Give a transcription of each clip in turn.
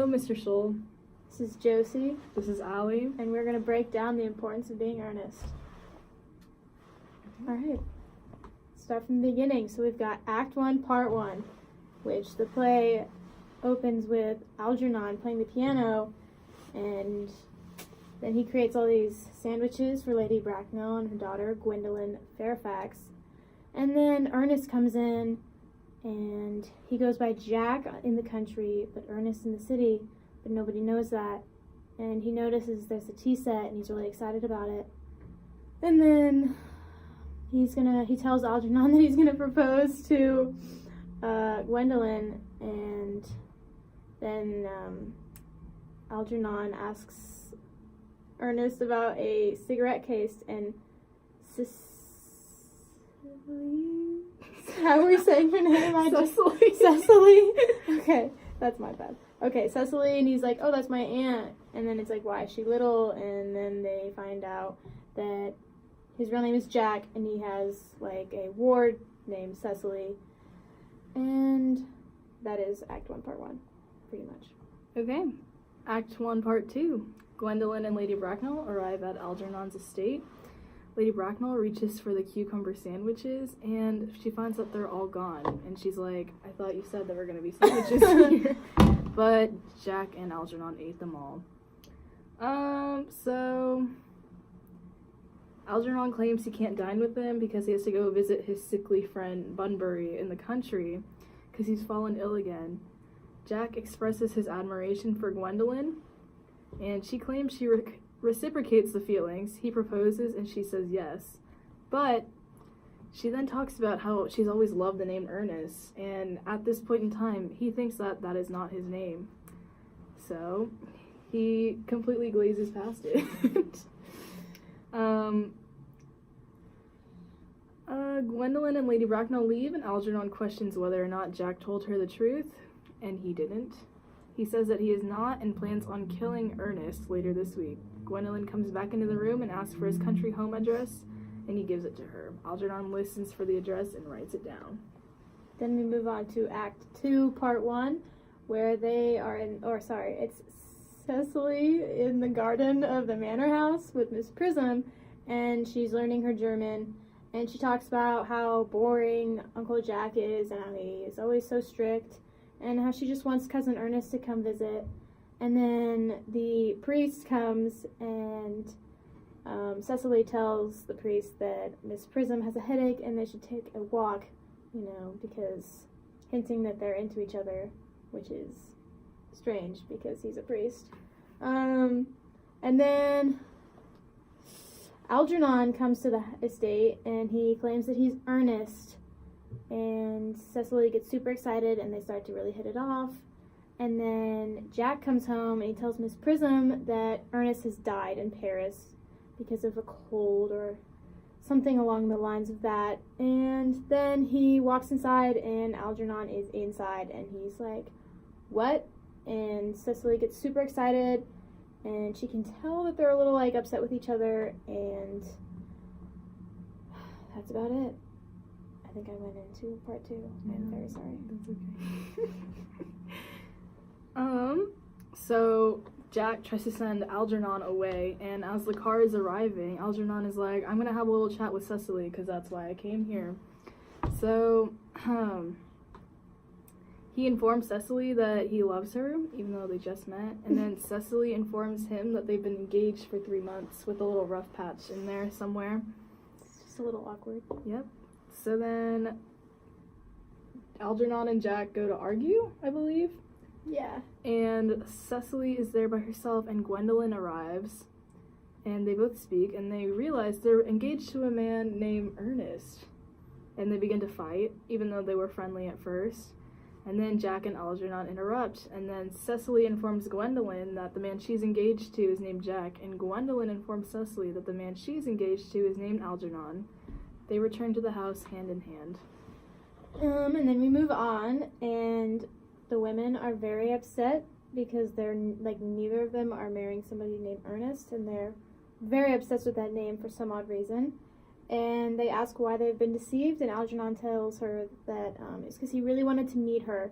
Hello, Mr. Scholl. This is Josie, This is Allie. and we're going to break down the importance of being earnest. All right, start from the beginning. So we've got Act 1, Part 1, which the play opens with Algernon playing the piano, and then he creates all these sandwiches for Lady Bracknell and her daughter, Gwendolyn Fairfax. And then Ernest comes in, and he goes by Jack in the country, but Ernest in the city, but nobody knows that. And he notices there's a tea set, and he's really excited about it. And then he tells Algernon that he's gonna propose to Gwendolyn, and then Algernon asks Ernest about a cigarette case, and how are we saying her name? Cecily. Okay, that's my bad. Okay, Cecily, and he's like, oh, that's my aunt. And then it's like, why is she little? And then they find out that his real name is Jack, and he has like a ward named Cecily. And that is Act 1, Part 1, pretty much. Okay. Act 1, Part 2. Gwendolyn and Lady Bracknell arrive at Algernon's estate. Lady Bracknell reaches for the cucumber sandwiches, and she finds that they're all gone. And she's like, I thought you said there were going to be sandwiches here. But Jack and Algernon ate them all. So Algernon claims he can't dine with them because he has to go visit his sickly friend Bunbury in the country because he's fallen ill again. Jack expresses his admiration for Gwendolyn, and she claims she reciprocates the feelings. He proposes, and she says yes. But she then talks about how she's always loved the name Ernest, and at this point in time, he thinks that that is not his name. So he completely glazes past it. Gwendolyn and Lady Bracknell leave, and Algernon questions whether or not Jack told her the truth, and he didn't. He says that he is not and plans on killing Ernest later this week. Gwendolyn comes back into the room and asks for his country home address, and he gives it to her. Algernon listens for the address and writes it down. Then we move on to Act 2, Part 1, where they are it's Cecily in the garden of the manor house with Miss Prism, and she's learning her German, and she talks about how boring Uncle Jack is and how he is always so strict, and how she just wants Cousin Ernest to come visit. And then the priest comes, and Cecily tells the priest that Miss Prism has a headache and they should take a walk, because hinting that they're into each other, which is strange because he's a priest. And then Algernon comes to the estate, and he claims that he's Ernest, and Cecily gets super excited, and they start to really hit it off. And then Jack comes home, and he tells Miss Prism that Ernest has died in Paris because of a cold or something along the lines of that. And then he walks inside, and Algernon is inside, and he's like, what? And Cecily gets super excited, and she can tell that they're a little upset with each other, and that's about it. I think I went into Part 2. I'm very sorry. That's okay. So Jack tries to send Algernon away, and as the car is arriving, Algernon is like, I'm gonna have a little chat with Cecily because that's why I came here. So he informs Cecily that he loves her, even though they just met, and then Cecily informs him that they've been engaged for 3 months with a little rough patch in there somewhere. It's just a little awkward. Yep. So then Algernon and Jack go to argue, I believe. Yeah. And Cecily is there by herself, and Gwendolyn arrives, and they both speak, and they realize they're engaged to a man named Ernest. And they begin to fight, even though they were friendly at first. And then Jack and Algernon interrupt, and then Cecily informs Gwendolyn that the man she's engaged to is named Jack, and Gwendolyn informs Cecily that the man she's engaged to is named Algernon. They return to the house hand in hand. And then we move on, and the women are very upset because they're neither of them are marrying somebody named Ernest, and they're very obsessed with that name for some odd reason. And they ask why they've been deceived, and Algernon tells her that it's because he really wanted to meet her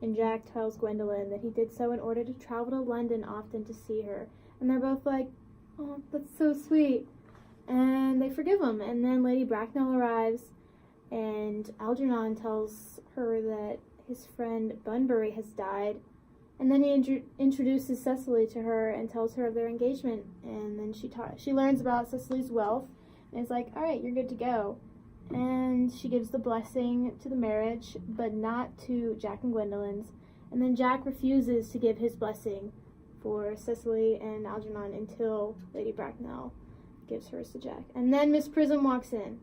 and Jack tells Gwendolyn that he did so in order to travel to London often to see her. And they're both like, oh, that's so sweet. And they forgive him. And then Lady Bracknell arrives, and Algernon tells her that his friend Bunbury has died. And then he introduces Cecily to her and tells her of their engagement. And then she learns about Cecily's wealth, and it's like, all right, you're good to go. And she gives the blessing to the marriage, but not to Jack and Gwendolyn's. And then Jack refuses to give his blessing for Cecily and Algernon until Lady Bracknell gives hers to Jack. And then Miss Prism walks in.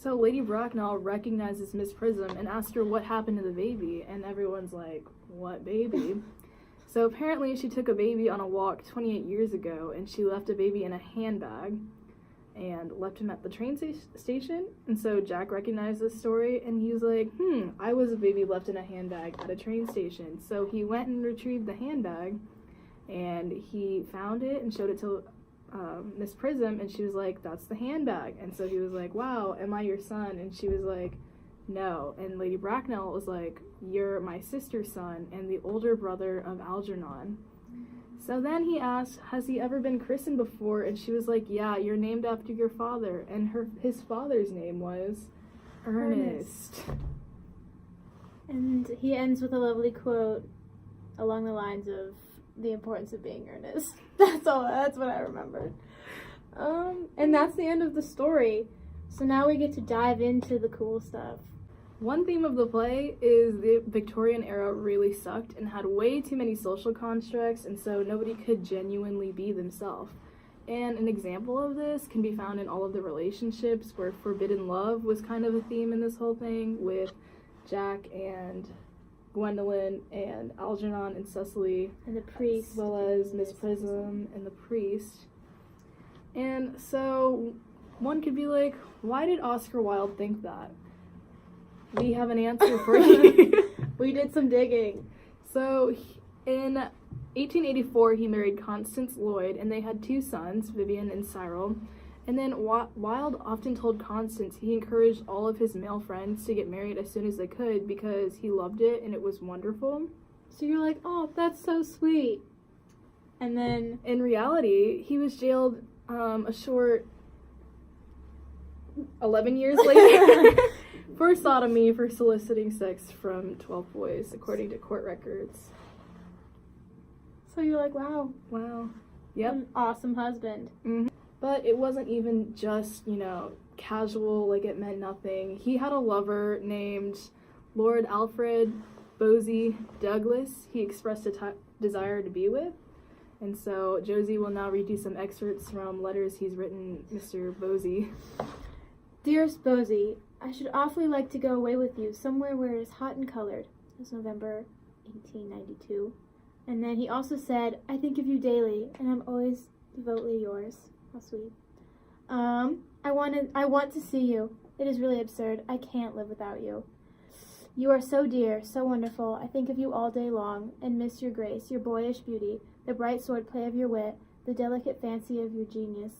So Lady Bracknell recognizes Miss Prism and asks her what happened to the baby, and everyone's like, what baby? So apparently she took a baby on a walk 28 years ago, and she left a baby in a handbag and left him at the train station. And so Jack recognized this story, and he was like, I was a baby left in a handbag at a train station. So he went and retrieved the handbag, and he found it and showed it to Miss Prism, and she was like, that's the handbag. And so he was like, wow, am I your son? And she was like, no. And Lady Bracknell was like, you're my sister's son and the older brother of Algernon. So then he asked, has he ever been christened before? And she was like, yeah, you're named after your father. And his father's name was Ernest. And he ends with a lovely quote along the lines of the importance of being earnest. That's what I remembered. And that's the end of the story. So now we get to dive into the cool stuff. One theme of the play is the Victorian era really sucked and had way too many social constructs, and so nobody could genuinely be themselves. And an example of this can be found in all of the relationships where forbidden love was kind of a theme in this whole thing, with Jack and Gwendolyn and Algernon and Cecily, and the priest, as well as Miss Prism and the priest. And so one could be like, why did Oscar Wilde think that? We have an answer for you. We did some digging. So in 1884, he married Constance Lloyd, and they had two sons, Vivian and Cyril. And then Wilde often told Constance he encouraged all of his male friends to get married as soon as they could because he loved it and it was wonderful. So you're like, oh, that's so sweet. And then in reality, he was jailed a short 11 years later for sodomy for soliciting sex from 12 boys, according to court records. So you're like, wow. Yep. An awesome husband. Mm-hmm. But it wasn't even just, casual, like it meant nothing. He had a lover named Lord Alfred Bosie Douglas he expressed a desire to be with. And so Josie will now read you some excerpts from letters he's written Mr. Bosie. Dearest Bosie, I should awfully like to go away with you somewhere where it is hot and colored. It was November 1892. And then he also said, I think of you daily, and I'm always devotedly yours. How sweet. I want to see you. It is really absurd. I can't live without you. You are so dear, so wonderful. I think of you all day long, and miss your grace, your boyish beauty, the bright sword play of your wit, the delicate fancy of your genius.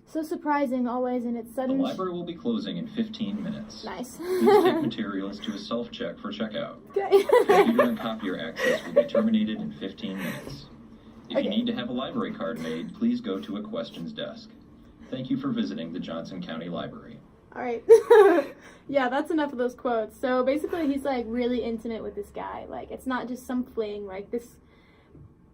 So surprising always in its sudden... The library will be closing in 15 minutes. Nice. Please take materials to a self-check for checkout. Okay. Computer and copier access will be terminated in 15 minutes. If you need to have a library card made, please go to a questions desk. Thank you for visiting the Johnson County Library. All right. Yeah, that's enough of those quotes. So basically he's like really intimate with this guy. Like it's not just some fling, like this,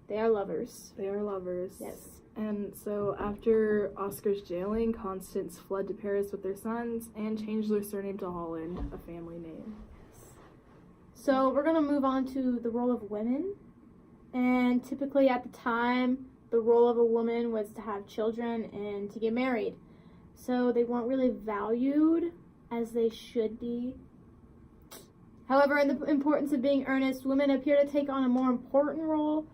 they are lovers. They are lovers. Yes. And so after Oscar's jailing, Constance fled to Paris with their sons and changed their surname to Holland, a family name. So we're going to move on to the role of women. And typically at the time, the role of a woman was to have children and to get married. So they weren't really valued as they should be. However, in the Importance of Being Earnest, women appear to take on a more important role.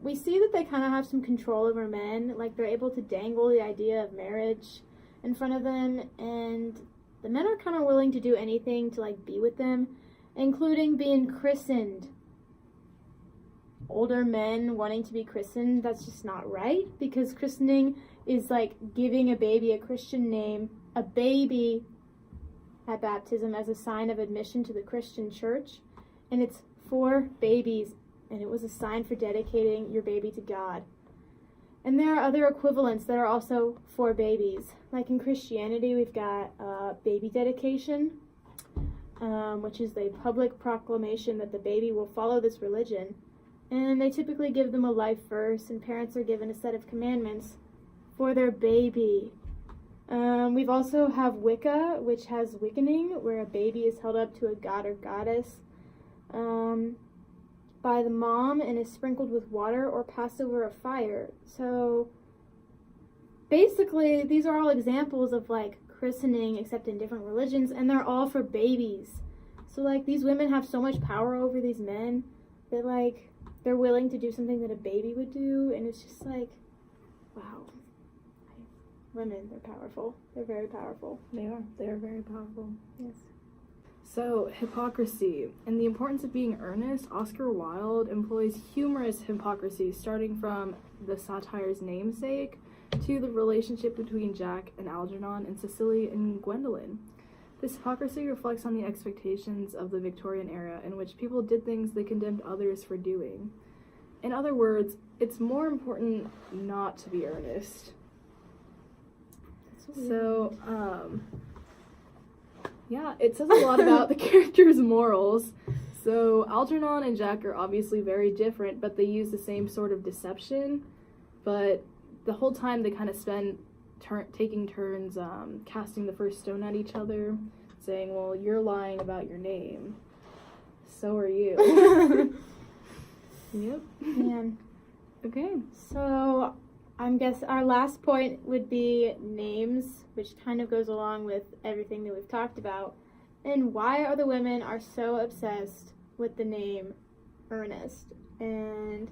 We see that they kind of have some control over men, like they're able to dangle the idea of marriage in front of them, and the men are kind of willing to do anything to like be with them, including being christened. Older men wanting to be christened, that's just not right, because christening is like giving a baby a Christian name, a baby at baptism as a sign of admission to the Christian church. and it's for babies, and it was a sign for dedicating your baby to God. And there are other equivalents that are also for babies. Like in Christianity, we've got baby dedication, which is the public proclamation that the baby will follow this religion. And they typically give them a life verse, and parents are given a set of commandments for their baby. We've also have Wicca, which has wickening, where a baby is held up to a god or goddess by the mom and is sprinkled with water or passed over a fire. So basically, these are all examples of like christening, except in different religions, and they're all for babies. So like these women have so much power over these men that like they're willing to do something that a baby would do, and it's just like, wow. Women, they're powerful. They're very powerful. They are. They are very powerful. Yes. So, hypocrisy. In The Importance of Being Earnest, Oscar Wilde employs humorous hypocrisy, starting from the satire's namesake to the relationship between Jack and Algernon and Cecily and Gwendolen. This hypocrisy reflects on the expectations of the Victorian era, in which people did things they condemned others for doing. In other words, it's more important not to be earnest. So, yeah, it says a lot about the character's morals. So, Algernon and Jack are obviously very different, but they use the same sort of deception. But the whole time they kind of spend taking turns casting the first stone at each other, saying, well, you're lying about your name. So are you. Yep. Man. Okay. So, I guess our last point would be names, which kind of goes along with everything that we've talked about. And why are the women are so obsessed with the name Ernest? And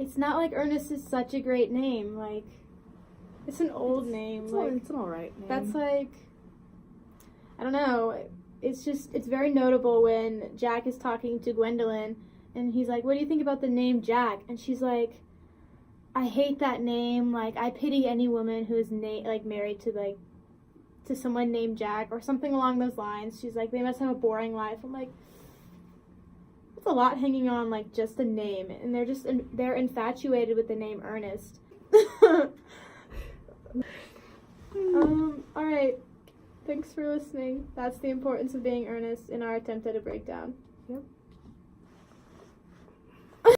it's not like Ernest is such a great name. Like, it's an old name. It's an alright name. That's like, I don't know. It's very notable when Jack is talking to Gwendolen, and he's like, what do you think about the name Jack? And she's like, I hate that name. Like, I pity any woman who is married to someone named Jack or something along those lines. She's like, they must have a boring life. I'm like, that's a lot hanging on like just a name, and they're infatuated with the name Ernest. All right. Thanks for listening. That's The Importance of Being Earnest in our attempt at a breakdown. Yep.